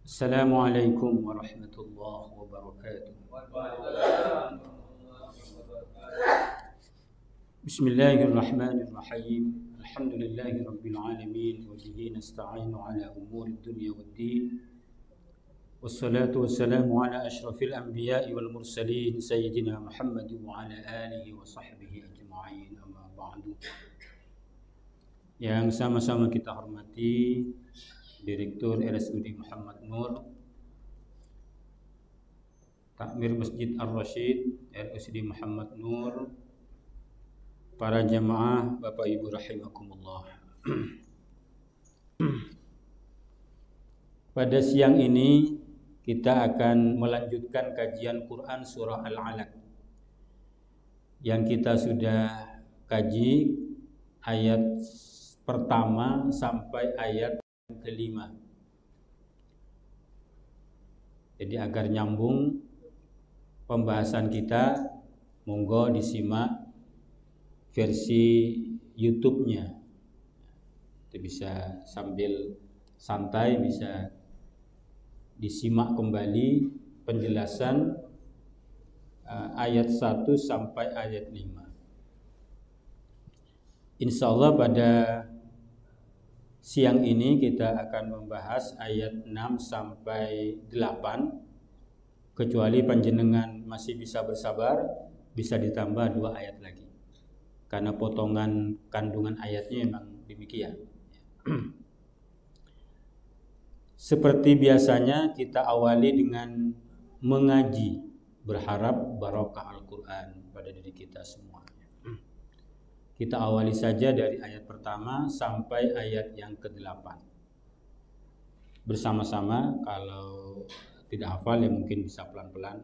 Assalamualaikum warahmatullahi wabarakatuh. Bismillahirrahmanirrahim. Alhamdulillahi rabbil alamin wa bihi nasta'inu ala umuri dunya waddin. Wassalatu wassalamu ala asyrafil anbiya'i wal mursalin sayyidina Muhammad wa ala alihi wa sahbihi ajma'in. Amma ba'du. Yang sama-sama kita hormati Direktur RSUD Muhammad Nur, Takmir Masjid Ar-Rasyid RSUD Muhammad Nur, para jamaah Bapak Ibu rahimakumullah. Pada siang ini kita akan melanjutkan kajian Quran surah Al-Alaq yang kita sudah kaji ayat pertama sampai ayat kelima. Jadi agar nyambung pembahasan kita, monggo disimak versi YouTube-nya. Itu bisa sambil santai, bisa disimak kembali penjelasan ayat 1 sampai ayat 5. Insya Allah pada siang ini kita akan membahas ayat 6 sampai 8. Kecuali panjenengan masih bisa bersabar, bisa ditambah 2 ayat lagi. Karena potongan kandungan ayatnya memang demikian. Seperti biasanya kita awali dengan mengaji, berharap barokah Al-Quran pada diri kita semua. Kita awali saja dari ayat pertama sampai ayat yang ke-8. Bersama-sama, kalau tidak hafal ya mungkin bisa pelan-pelan.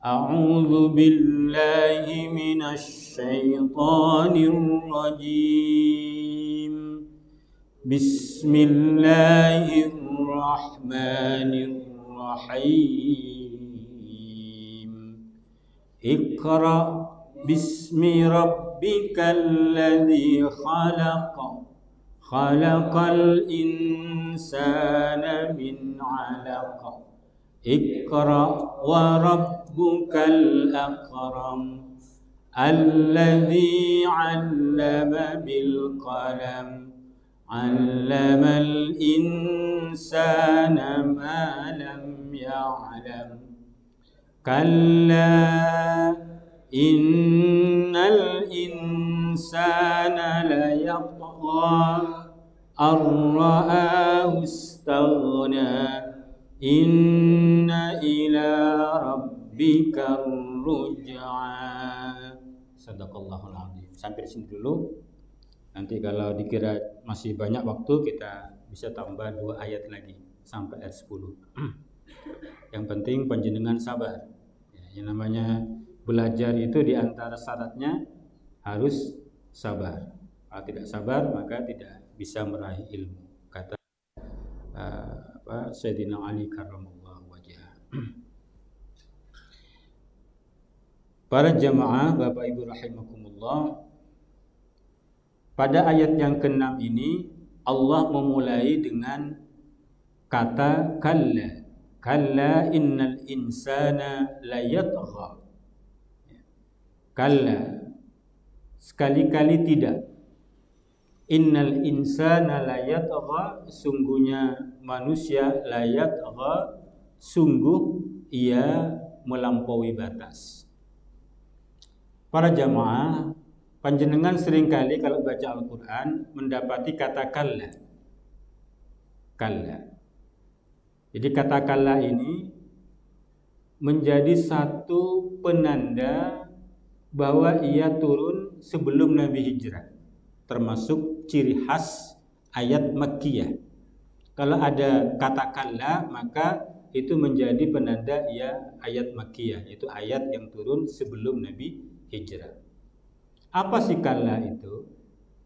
A'udzu billahi minasy syaithanir rajim. Bismillahirrahmanirrahim. Iqra Bismi rabbikal ladzi khalaq, khalaqal insana min 'alaq. Iqra wa rabbukal akram, alladzi 'allama bil qalam, 'allamal insana ma lam ya'lam. Kalla innal insana layatgha ar-ra'ahu istaghna, inna ila rabbika ruj'a. Sadaqallahul azim. Sampai di sini dulu. Nanti kalau dikira masih banyak waktu kita bisa tambah 2 ayat lagi sampai ayat 10. Yang penting panjenengan sabar. Yang namanya belajar itu diantara syaratnya harus sabar. Kalau tidak sabar maka tidak bisa meraih ilmu. Kata Sayyidina Ali karramallahu wajhah. Para jamaah Bapak Ibu rahimakumullah, pada ayat yang ke-6 ini Allah memulai dengan kata kalla. Kalla innal insana layatgha. Kalla, sekali-kali tidak. Innal insana layatgha, sungguhnya manusia layatgha, sungguh ia melampaui batas. Para jamaah, panjenengan seringkali kalau baca Al-Quran mendapati kata kalla. Kalla. Jadi kata kalla ini menjadi satu penanda bahwa ia turun sebelum Nabi hijrah, termasuk ciri khas ayat Makkiyah. Kalau ada kata kalla maka itu menjadi penanda ia ayat Makkiyah, yaitu ayat yang turun sebelum Nabi hijrah. Apa sih kalla itu?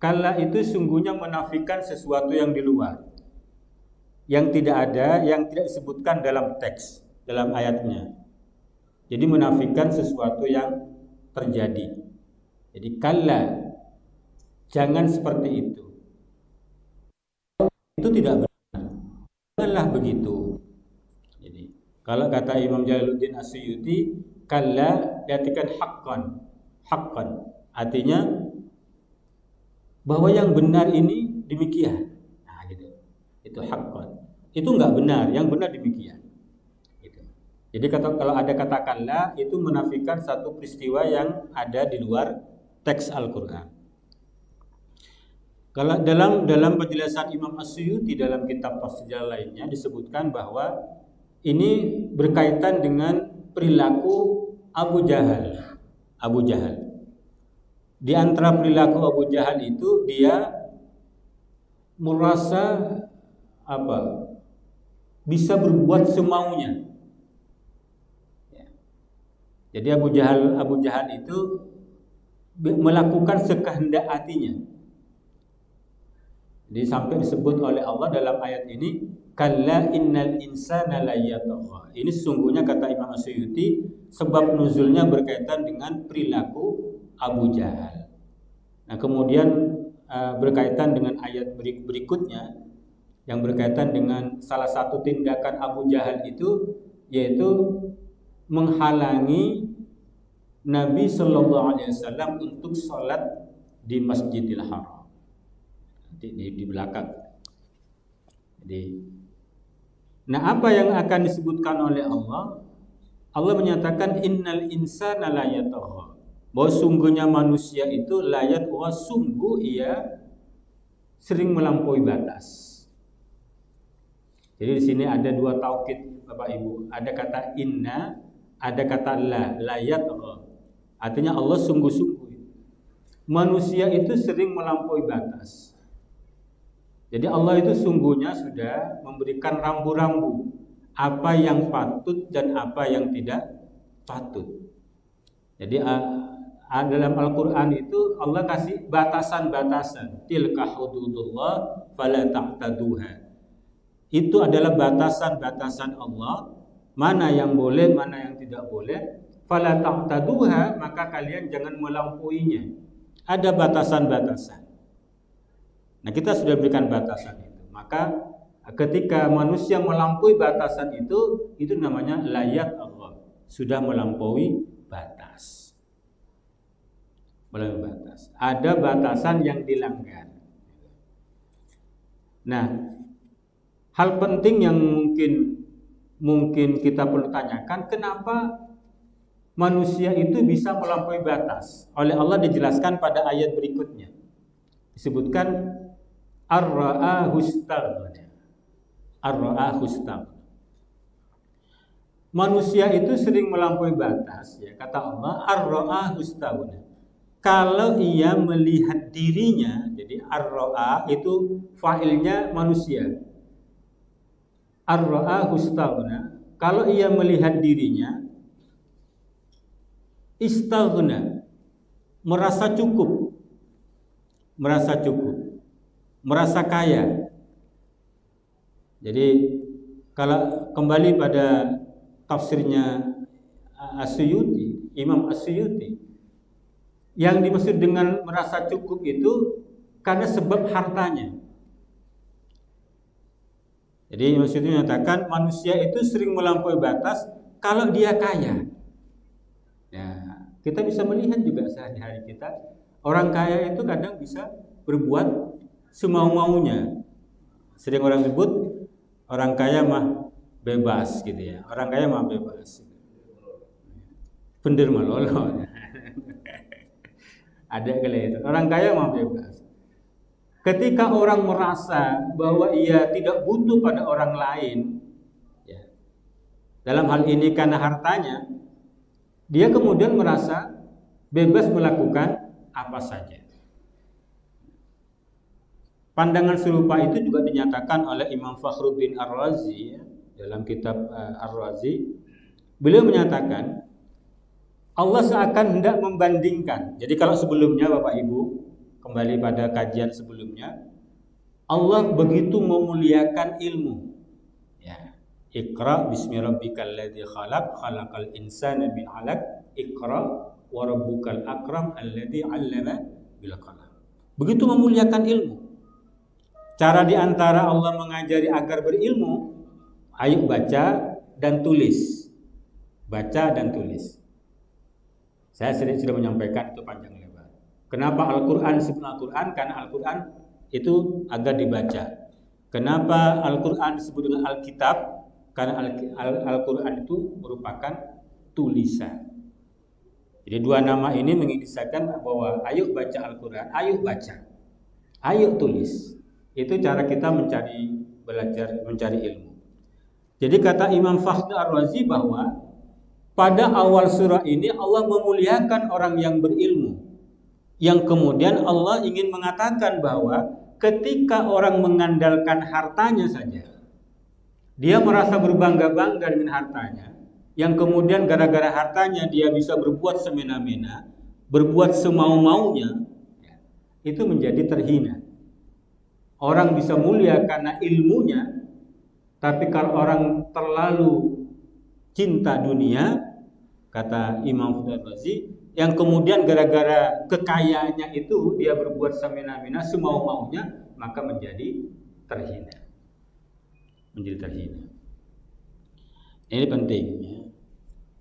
Kalla itu sungguhnya menafikan sesuatu yang di luar, yang tidak ada, yang tidak disebutkan dalam teks, dalam ayatnya. Jadi menafikan sesuatu yang terjadi. Jadi kalla, jangan seperti itu. Itu tidak benar. Janganlah begitu. Jadi, kalau kata Imam Jalaluddin As-Suyuti, kalla diartikan haqqan. Artinya bahwa yang benar ini demikian. Nah, gitu. Itu haqqan. Itu enggak benar, yang benar demikian. Gitu. Jadi kalau ada kata kalla itu menafikan satu peristiwa yang ada di luar teks Al-Qur'an. Kalau dalam penjelasan Imam As-Suyuti dalam kitab tafsir lainnya disebutkan bahwa ini berkaitan dengan perilaku Abu Jahal. Di antara perilaku Abu Jahal itu dia merasa bisa berbuat semaunya. Jadi Abu Jahal itu melakukan sekehendak hatinya. Jadi sampai disebut oleh Allah dalam ayat ini, kalla innal insana layatagha. Ini sesungguhnya kata Imam As-Suyuti sebab nuzulnya berkaitan dengan perilaku Abu Jahal. Nah, kemudian berkaitan dengan ayat berikutnya yang berkaitan dengan salah satu tindakan Abu Jahal itu yaitu menghalangi Nabi Shallallahu Alaihi Wasallam untuk sholat di Masjidil Haram. Di belakang. Jadi, nah apa yang akan disebutkan oleh Allah? Allah menyatakan innal insana layatagha. Bahwa sungguhnya manusia itu layatagha, sungguh ia sering melampaui batas. Jadi di sini ada dua taukid Bapak Ibu. Ada kata inna, ada kata layatagha. Artinya Allah sungguh-sungguh. Manusia itu sering melampaui batas. Jadi Allah itu sungguhnya sudah memberikan rambu-rambu apa yang patut dan apa yang tidak patut. Jadi dalam Al-Quran itu Allah kasih batasan-batasan. Tilka hududullah fala ta'taduha. Itu adalah batasan-batasan Allah, mana yang boleh, mana yang tidak boleh. Fala ta'taduha, maka kalian jangan melampauinya. Ada batasan-batasan. Nah, kita sudah berikan batasan itu. Maka ketika manusia melampaui batasan itu namanya layat Allah. Sudah melampaui batas. Melampaui batas. Ada batasan yang dilanggar. Nah, hal penting yang mungkin kita perlu tanyakan, kenapa manusia itu bisa melampaui batas? Oleh Allah dijelaskan pada ayat berikutnya. Disebutkan ar-ra'ahu istaghna. Manusia itu sering melampaui batas, ya kata Allah, ar-ra'ahu istaghna. Kalau ia melihat dirinya, jadi ar-ra'a itu fa'ilnya manusia. Ar-ra'ahu istaghna, kalau ia melihat dirinya, istaghna, merasa cukup, merasa kaya. Jadi kalau kembali pada tafsirnya As-Suyuti, Imam As-Suyuti, yang dimaksud dengan merasa cukup itu karena sebab hartanya. Jadi Imam As-Suyuti menyatakan manusia itu sering melampaui batas kalau dia kaya. Ya, kita bisa melihat juga sehari-hari kita, orang kaya itu kadang bisa berbuat semau-maunya. Sering orang sebut orang kaya mah bebas gitu ya. Orang kaya mah bebas. Bener malolo. Ada kali itu. Orang kaya mah bebas. Ketika orang merasa bahwa ia tidak butuh pada orang lain, ya, dalam hal ini karena hartanya, dia kemudian merasa bebas melakukan apa saja. Pandangan serupa itu juga dinyatakan oleh Imam Fakhruddin Ar-Razi ya, dalam kitab Ar-Razi. Beliau menyatakan Allah seakan hendak membandingkan. Jadi kalau sebelumnya Bapak Ibu kembali pada kajian sebelumnya, Allah begitu memuliakan ilmu. Ya, Iqra bismi rabbikal ladzi khalaq, khalaqal insana min 'alaq, Iqra wa rabbukal akram alladzi 'allama bil qalam. Begitu memuliakan ilmu. Cara diantara Allah mengajari agar berilmu, ayo baca dan tulis. Baca dan tulis. Saya sudah menyampaikan itu panjang lebar. Kenapa Al-Quran disebut Al-Quran? Karena Al-Quran itu agar dibaca. Kenapa Al-Quran disebut dengan Alkitab? Karena Al-Quran itu merupakan tulisan. Jadi dua nama ini mengisahkan bahwa ayo baca Al-Quran, ayo baca, ayo tulis. Itu cara kita belajar mencari ilmu. Jadi kata Imam Fakhr Ar-Razi bahwa pada awal surah ini Allah memuliakan orang yang berilmu, yang kemudian Allah ingin mengatakan bahwa ketika orang mengandalkan hartanya saja, dia merasa berbangga-bangga dengan hartanya, yang kemudian gara-gara hartanya dia bisa berbuat semena-mena, berbuat semau-maunya, itu menjadi terhina. Orang bisa mulia karena ilmunya, tapi kalau orang terlalu cinta dunia, kata Imam Al-Razi, yang kemudian gara-gara kekayaannya itu dia berbuat semena-mena, semau-maunya, maka menjadi terhina. Menjadi terhina. Ini penting. Ya.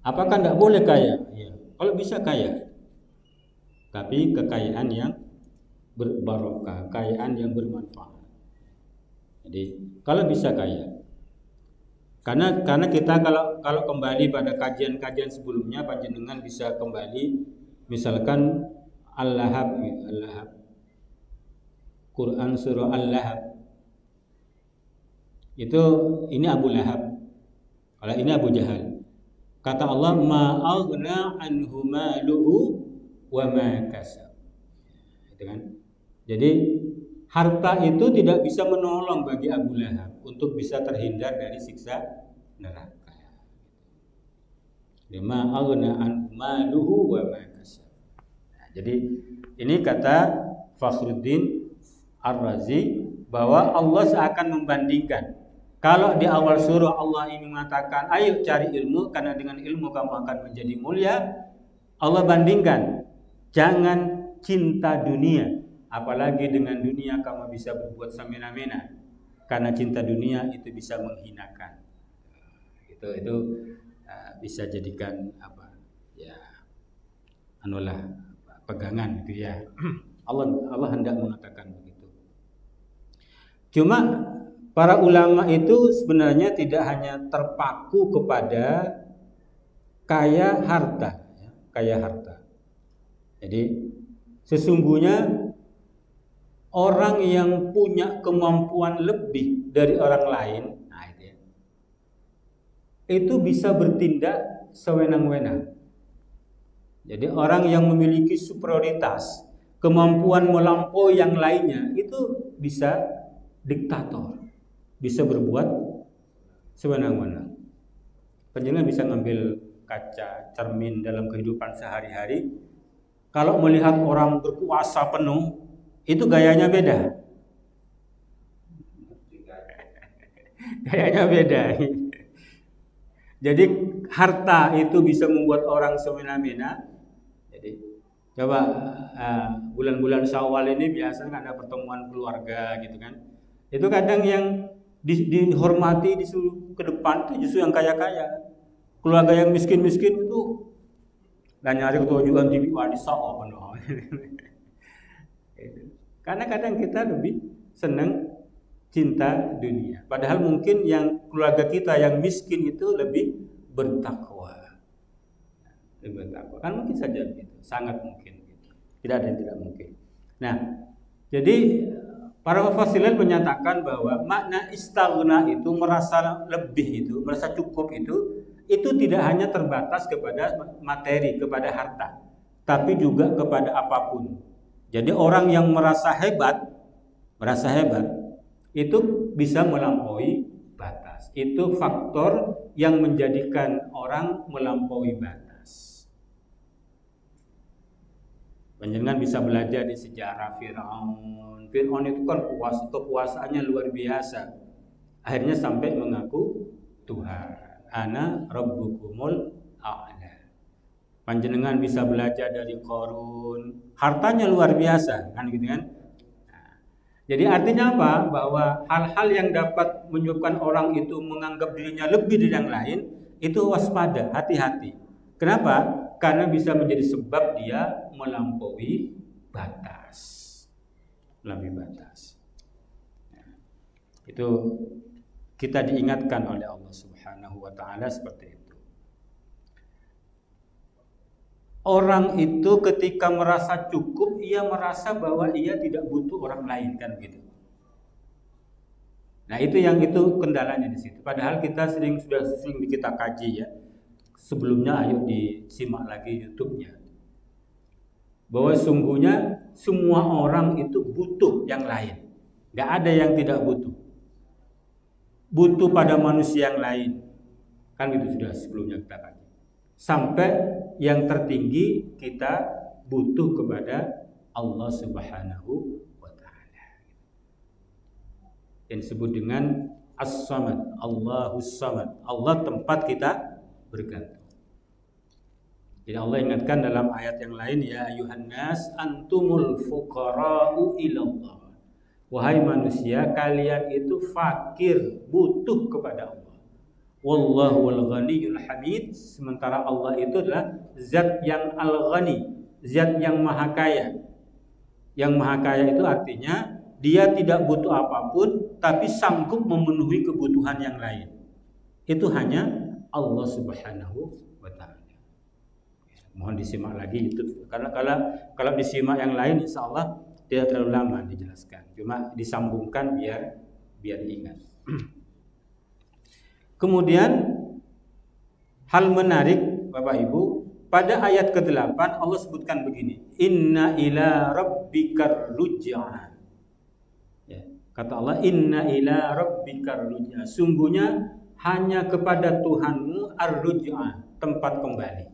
Apakah tidak boleh kaya? Ya. Kalau bisa kaya, tapi kekayaan yang berbarokah, kekayaan yang bermanfaat. Jadi kalau bisa kaya. Karena kita kalau kembali pada kajian-kajian sebelumnya, panjenengan bisa kembali misalkan Al-Lahab, Quran surah Al-Lahab. Ini Abu Lahab. Kalau ini Abu Jahal. Kata Allah, ma aghna anhu maluhu wa ma kasab. Gitu kan? Jadi harta itu tidak bisa menolong bagi Abu Lahab untuk bisa terhindar dari siksa neraka. Ma aghna anhu maluhu wa ma kasab. Jadi ini kata Fakhruddin Ar-Razi bahwa Allah seakan membandingkan. Kalau di awal surah Allah ini mengatakan ayo cari ilmu karena dengan ilmu kamu akan menjadi mulia, Allah bandingkan jangan cinta dunia, apalagi dengan dunia kamu bisa berbuat semena-mena, karena cinta dunia itu bisa menghinakan. Itu bisa jadikan pegangan gitu ya. Allah hendak mengatakan begitu. Cuma para ulama itu sebenarnya tidak hanya terpaku kepada kaya harta. Jadi sesungguhnya orang yang punya kemampuan lebih dari orang lain, itu bisa bertindak sewenang-wenang. Jadi orang yang memiliki superioritas, kemampuan melampaui yang lainnya, itu bisa diktator, bisa berbuat sewenang-wenang. Panjenengan bisa ngambil kaca cermin dalam kehidupan sehari-hari. Kalau melihat orang berkuasa penuh, itu gayanya beda. Gayanya beda. Jadi harta itu bisa membuat orang semena-mena. Jadi coba bulan-bulan Syawal ini biasanya ada pertemuan keluarga gitu kan. Itu kadang yang dihormati disuruh ke depan itu justru yang kaya-kaya. Keluarga yang miskin-miskin itu dan nyari ketujuan TV wanita penuh. Karena kadang kita lebih senang cinta dunia. Padahal mungkin yang keluarga kita yang miskin itu lebih bertakwa. Lebih bertakwa. Kan mungkin saja begitu, sangat mungkin gitu. Tidak ada yang tidak mungkin. Nah, jadi para mufassirin menyatakan bahwa makna istaghna itu merasa lebih itu, merasa cukup itu tidak hanya terbatas kepada materi, kepada harta, tapi juga kepada apapun. Jadi orang yang merasa hebat itu bisa melampaui batas. Itu faktor yang menjadikan orang melampaui batas. Panjenengan bisa belajar di sejarah Fir'aun. Fir'aun itu kan kekuasaannya luar biasa. Akhirnya sampai mengaku Tuhan. Ana rabbukumul a'la. Panjenengan bisa belajar dari Qarun. Hartanya luar biasa, kan gitu kan? Nah, Jadi artinya apa? Bahwa hal-hal yang dapat menyebabkan orang itu menganggap dirinya lebih dari yang lain, itu waspada, hati-hati. Kenapa? Karena bisa menjadi sebab dia melampaui batas. Melampaui batas. Itu kita diingatkan oleh Allah Subhanahu wa taala seperti itu. Orang itu ketika merasa cukup, ia merasa bahwa ia tidak butuh orang lain, kan gitu. Nah, itu kendalanya di situ. Padahal kita sudah sering kita kaji ya. Sebelumnya ayo disimak lagi YouTube-nya. Bahwa sungguhnya semua orang itu butuh yang lain. Gak ada yang tidak butuh. Butuh pada manusia yang lain. Kan itu sudah sebelumnya kita kaji. Sampai yang tertinggi kita butuh kepada Allah Subhanahu wa taala. Yang disebut dengan As-Samad, Allahus Samad. Allah tempat kita bergantung. Jadi Allah ingatkan dalam ayat yang lain, ya ayuhan nas antumul fuqara'u ilallah. Wahai manusia, kalian itu fakir, butuh kepada Allah. Wallahu al-ghaniyul hamid. Sementara Allah itu adalah zat yang al-ghani, zat yang maha kaya. Yang maha kaya itu artinya dia tidak butuh apapun, tapi sanggup memenuhi kebutuhan yang lain. Itu hanya Allah Subhanahu wa ta'ala. Mohon disimak lagi itu, karena kalau disimak yang lain insya Allah tidak terlalu lama dijelaskan. Cuma disambungkan biar ingat. Kemudian hal menarik Bapak Ibu, pada ayat ke-8 Allah sebutkan begini, inna ila rabbikar ruj'a. Ya, kata Allah, inna ila rabbikar ruj'a. Sungguhnya hanya kepada Tuhanmu ar-ruj'a, tempat kembali.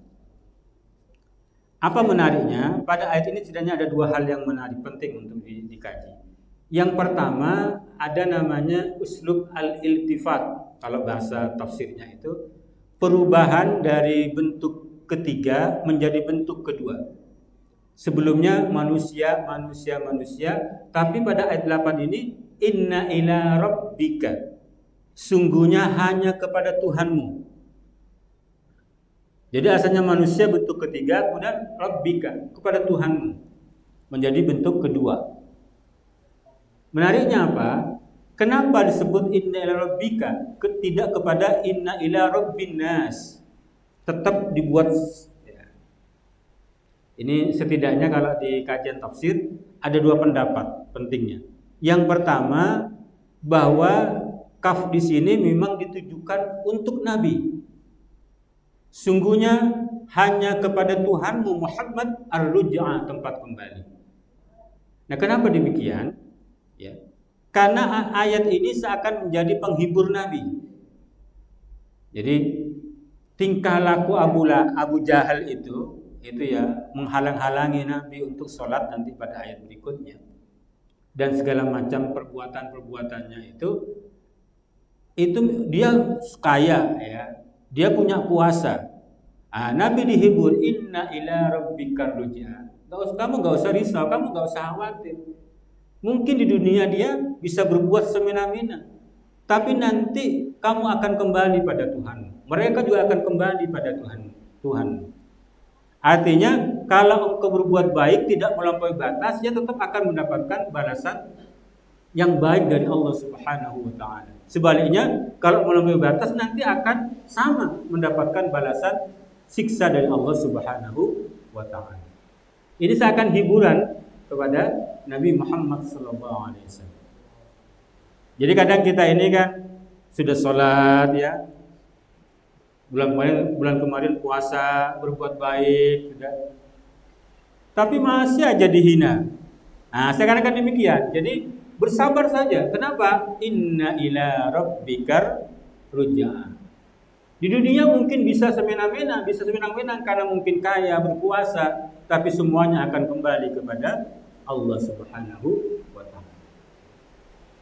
Apa menariknya? Pada ayat ini setidaknya ada dua hal yang menarik, penting untuk dikaji. Yang pertama, ada namanya uslub al-iltifat. Kalau bahasa tafsirnya itu perubahan dari bentuk ketiga menjadi bentuk kedua. Sebelumnya manusia, tapi pada ayat 8 ini inna ila rabbika. Sungguhnya hanya kepada Tuhanmu. Jadi asalnya manusia bentuk ketiga, kemudian rabbika, kepada Tuhanmu, menjadi bentuk kedua. Menariknya apa? Kenapa disebut inna ila rabbika, tidak kepada inna ila rabbin nas? Tetap dibuat ya. Ini setidaknya kalau di kajian tafsir ada dua pendapat pentingnya. Yang pertama, bahwa kaf di sini memang ditujukan untuk Nabi. Sungguhnya hanya kepada Tuhanmu Muhammad ar-ruj'a, tempat kembali. Nah, kenapa demikian? Ya. Karena ayat ini seakan menjadi penghibur Nabi. Jadi tingkah laku Abu Jahal itu ya menghalang-halangi Nabi untuk sholat nanti pada ayat berikutnya. Dan segala macam perbuatannya itu dia kaya ya. Dia punya kuasa. Nabi dihibur, inna ila rabbikar ruj'a. Kamu gak usah risau, kamu gak usah khawatir. Mungkin di dunia dia bisa berbuat semena-mena, tapi nanti kamu akan kembali pada Tuhan. Mereka juga akan kembali pada Tuhan. Artinya kalau engkau berbuat baik tidak melampaui batas, dia tetap akan mendapatkan balasan yang baik dari Allah Subhanahu wa ta'ala. Sebaliknya kalau melampaui batas nanti akan sama mendapatkan balasan siksa dari Allah Subhanahu wa ta'ala. Ini seakan hiburan kepada Nabi Muhammad sallallahu alaihi wasallam. Jadi kadang kita ini kan sudah sholat ya, bulan kemarin puasa, berbuat baik sudah, tapi masih aja dihina. Sekarang kan demikian. Jadi bersabar saja. Kenapa? Inna ila rabbikar ruj'a. Di dunia mungkin bisa semena-mena karena mungkin kaya, berkuasa, tapi semuanya akan kembali kepada Allah Subhanahu wa ta'ala.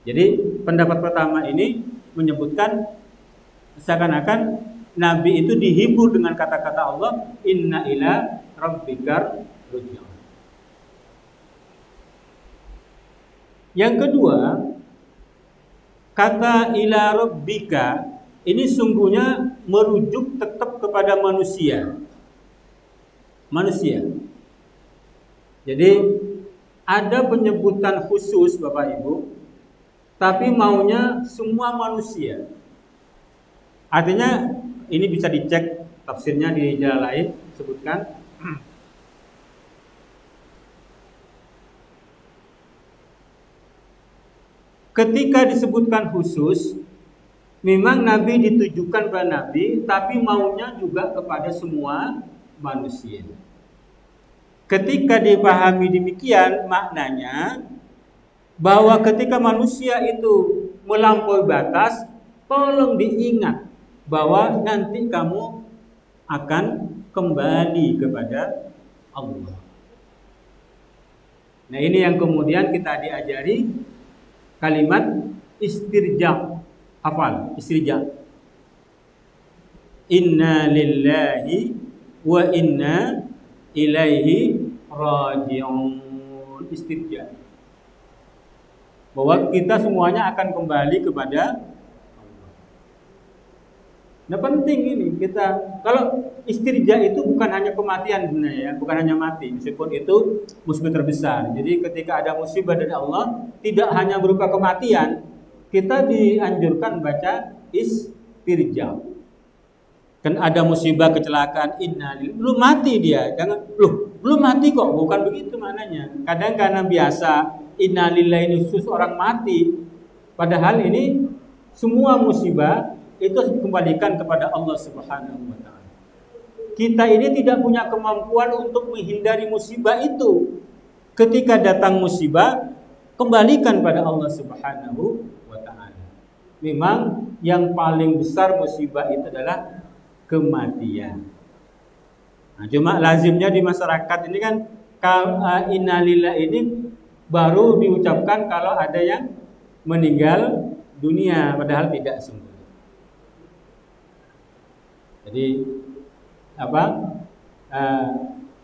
Jadi pendapat pertama ini menyebutkan seakan-akan Nabi itu dihibur dengan kata-kata Allah, inna ila rabbikar ruj'a. Yang kedua, kata ila rabbika ini sungguhnya merujuk tetap kepada manusia. Manusia. Jadi ada penyebutan khusus Bapak Ibu, tapi maunya semua manusia. Artinya ini bisa dicek tafsirnya di jalan lain sebutkan. Ketika disebutkan khusus, memang Nabi ditujukan pada Nabi, tapi maunya juga kepada semua manusia. Ketika dipahami demikian, maknanya bahwa ketika manusia itu melampaui batas, tolong diingat bahwa nanti kamu akan kembali kepada Allah. Nah, ini yang kemudian kita diajari kalimat istirja. Hafal, istirja. Inna lillahi wa inna ilaihi raji'un. Istirja. Bahwa kita semuanya akan kembali kepada Allah. Nah, penting ini kita, kalau istirja itu bukan hanya kematian sebenarnya ya, bukan hanya mati, meskipun itu musibah terbesar. Jadi ketika ada musibah dari Allah, tidak hanya berupa kematian, kita dianjurkan baca istirja. Kan ada musibah kecelakaan, innalillahi, belum mati dia, jangan, loh, belum mati kok, bukan begitu maknanya. Kadang karena biasa innalillahi ini khusus orang mati, padahal ini semua musibah itu harus dikembalikan kepada Allah Subhanahu wa taala. Kita ini tidak punya kemampuan untuk menghindari musibah itu. Ketika datang musibah, kembalikan pada Allah Subhanahu wa taala. Memang yang paling besar musibah itu adalah kematian. Nah, cuma lazimnya di masyarakat ini kan innalillahi ini baru diucapkan kalau ada yang meninggal dunia, padahal tidak sungguh. Jadi apa?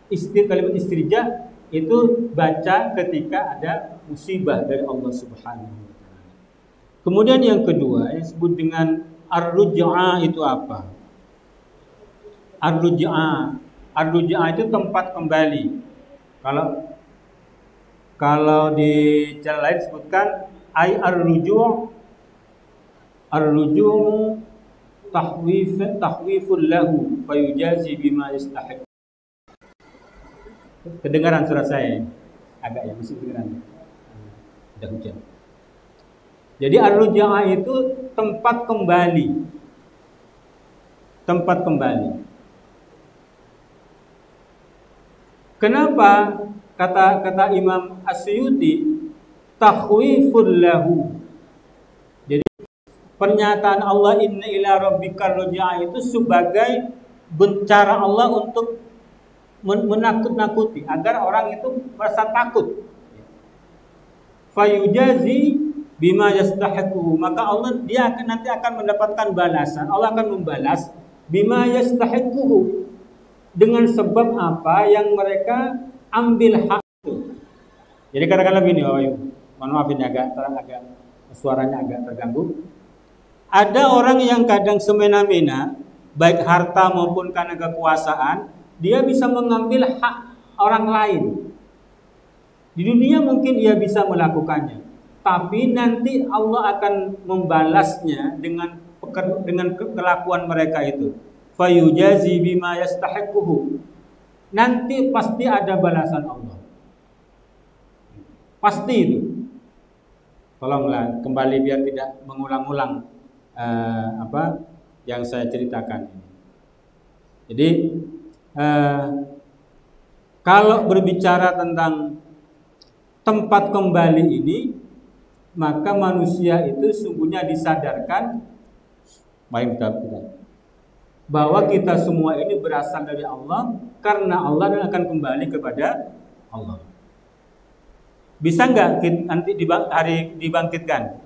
Kalimat istirja itu baca ketika ada musibah dari Allah Subhanahu wa taala. Kemudian yang kedua yang disebut dengan ar-ruj'a itu apa? Ar-ruj'a itu tempat kembali. Kalau di jalan lain disebutkan ay ar-ruju' tahwiful lahu fayujazi bima yastahiq. Kedengaran suara saya agak ya, masih kedengaran. Udah hujan. Jadi ar-ruj'a itu tempat kembali. Tempat kembali. Kenapa kata Imam Asyuti tahwiful lahu? Jadi pernyataan Allah inna ila rabbikar ruj'a itu sebagai cara Allah untuk menakut-nakuti agar orang itu merasa takut. Fayujazi bima yastahiqu, maka Allah nanti akan mendapatkan balasan. Allah akan membalas bima yastahiqu, dengan sebab apa yang mereka ambil hak itu. Jadi katakanlah begini, mohon maaf ini agak suaranya agak terganggu. Ada orang yang kadang semena-mena, baik harta maupun karena kekuasaan, dia bisa mengambil hak orang lain. Di dunia mungkin dia bisa melakukannya, tapi nanti Allah akan membalasnya dengan kelakuan mereka itu. Fayujazi bima yastahiquhu. Nanti pasti ada balasan Allah. Pasti itu. Tolonglah kembali biar tidak mengulang-ulang apa yang saya ceritakan ini. Jadi kalau berbicara tentang tempat kembali ini, maka manusia itu sungguhnya disadarkan bahwa kita semua ini berasal dari Allah, karena Allah akan kembali kepada Allah. Bisa nggak nanti dibangkitkan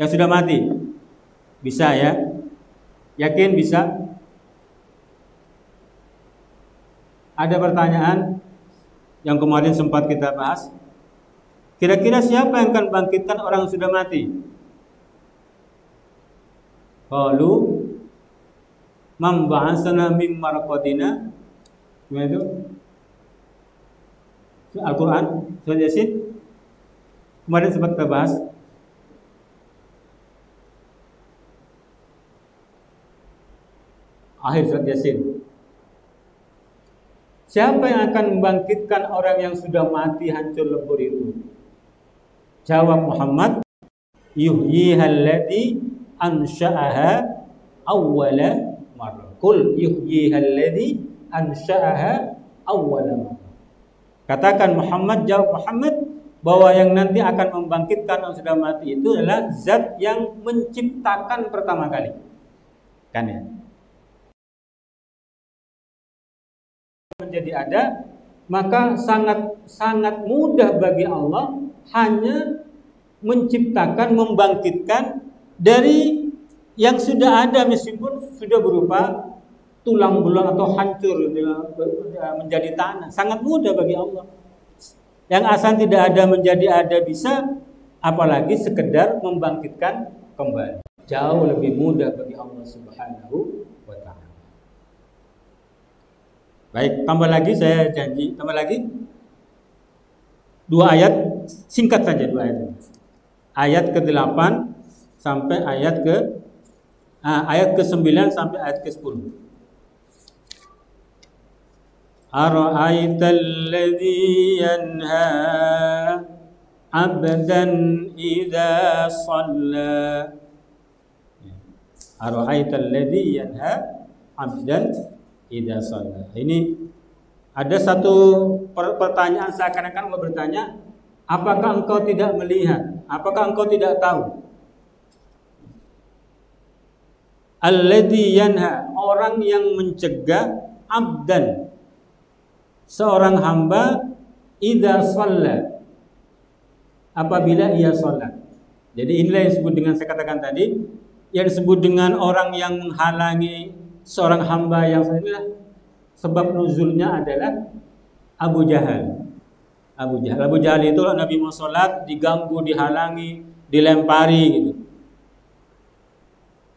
yang sudah mati? Bisa ya? Yakin bisa? Ada pertanyaan yang kemarin sempat kita bahas? Kira-kira siapa yang akan bangkitkan orang yang sudah mati? Qalu man ba'atsana min marqadina. Gimana itu? Al-Quran, surat Yasin. Kemarin sempat kita bahas. Akhir surat Yasin. Siapa yang akan membangkitkan orang yang sudah mati hancur lebur itu? Jawab Muhammad, yuhyihal ladzi ansha'aha awwala marrah. Qul yuhyihal ladzi ansha'aha awwala marrah. Katakan Muhammad, jawab Muhammad, bahwa yang nanti akan membangkitkan orang sudah mati itu adalah zat yang menciptakan pertama kali. Kan ya? Menjadi ada, maka sangat mudah bagi Allah hanya menciptakan, membangkitkan dari yang sudah ada meskipun sudah berupa tulang belulang atau hancur menjadi tanah. Sangat mudah bagi Allah. Yang asal tidak ada menjadi ada bisa, apalagi sekedar membangkitkan kembali. Jauh lebih mudah bagi Allah Subhanahu wa ta'ala. Baik, tambah lagi, saya janji tambah lagi 2 ayat, singkat saja 2 ayat. Ayat ke-8 sampai ayat ke-9 sampai ayat ke-10. Ara'aital ladzi yanha 'abdan idza shalla. Ara'aital ladzi yanha 'abdan idza shalla. Ini ada satu pertanyaan, seakan-akan Allah bertanya, apakah engkau tidak melihat? Apakah engkau tidak tahu? Alladzi yanha, orang yang mencegah, abdan, seorang hamba, idza shalla, apabila ia salat. Jadi inilah yang disebut dengan, saya katakan tadi, yang disebut dengan orang yang menghalangi seorang hamba yang salat. Sebab nuzulnya adalah Abu Jahal. Abu Jahal itu Nabi mau sholat, diganggu, dihalangi, dilempari gitu.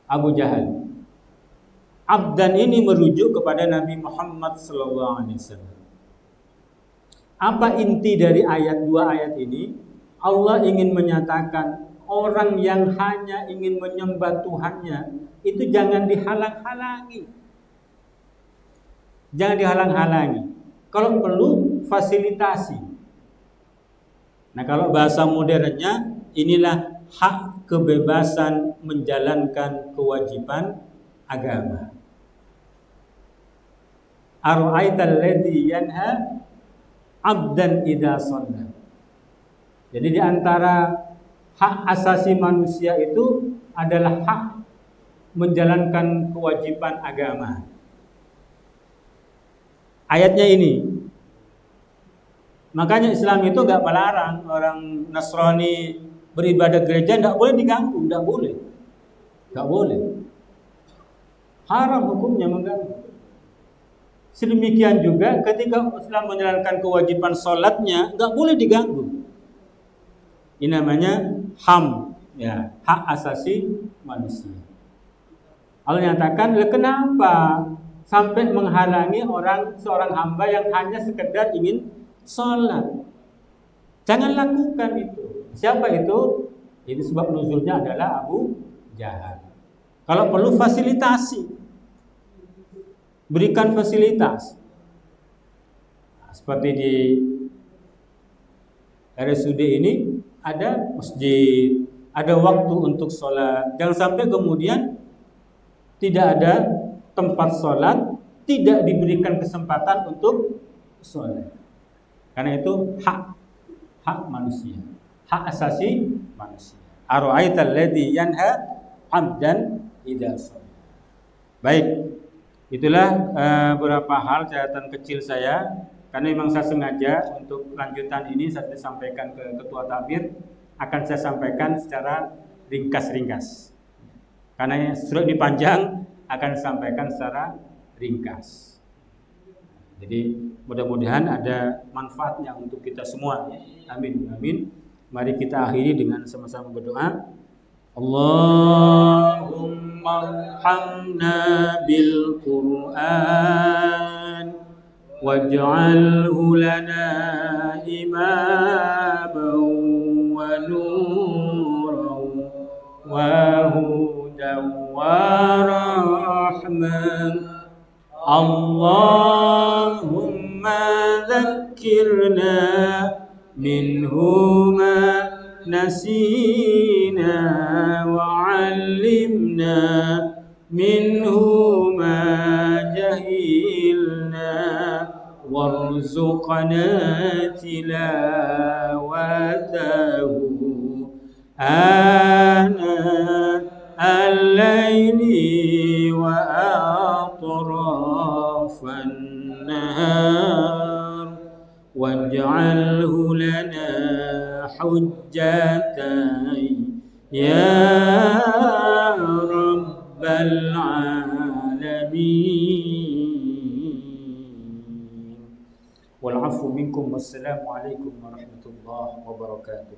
Abu Jahal. Abdan ini merujuk kepada Nabi Muhammad SAW. Apa inti dari ayat 2 ayat ini? Allah ingin menyatakan orang yang hanya ingin menyembah Tuhannya itu jangan dihalang-halangi. Jangan dihalang-halangi. Kalau perlu fasilitasi. Nah, kalau bahasa modernnya, inilah hak kebebasan menjalankan kewajiban agama. Ara'aital ladzi yanha 'abdan idza shalla. Jadi di antara hak asasi manusia itu adalah hak menjalankan kewajiban agama. Ayatnya ini. Makanya Islam itu enggak melarang orang Nasrani beribadah gereja, enggak boleh diganggu, enggak boleh. Enggak boleh. Haram hukumnya mengganggu. Sedemikian juga ketika Islam menjalankan kewajiban sholatnya, enggak boleh diganggu. Ini namanya HAM, ya, hak asasi manusia. Allah nyatakan, kenapa sampai menghalangi seorang hamba yang hanya sekedar ingin sholat? Jangan lakukan itu. Siapa itu? Ini sebab nuzulnya adalah Abu Jahal. Kalau perlu fasilitasi, berikan fasilitas. Nah, seperti di RSUD ini ada masjid, ada waktu untuk sholat. Jangan sampai kemudian tidak ada tempat sholat, tidak diberikan kesempatan untuk sholat. Karena itu hak manusia, hak asasi manusia. Ara'aital ladzi yanha 'abdan idza shalla. Baik, itulah beberapa hal catatan kecil saya. Karena memang saya sengaja untuk lanjutan ini saya sampaikan ke Ketua Takmir, akan saya sampaikan secara ringkas-ringkas. Karena surat ini panjang, akan disampaikan secara ringkas. Jadi mudah-mudahan ada manfaatnya untuk kita semua. Amin, amin. Mari kita akhiri dengan sama-sama berdoa. Allahumma arhamna bil Qur'an waj'alhu lana imaman wa nuran wa hudan wa rahman. Allahumma dhakkirna minhu ma nasina wa 'allimna minhu ma jahilna warzuqna tilawatahu ana al-laili wa atrafan nahar waj'alhu lana hujjatan ya rabbal alamin. Wal 'afwu minkum wassalamu alaikum warahmatullahi wabarakatuh.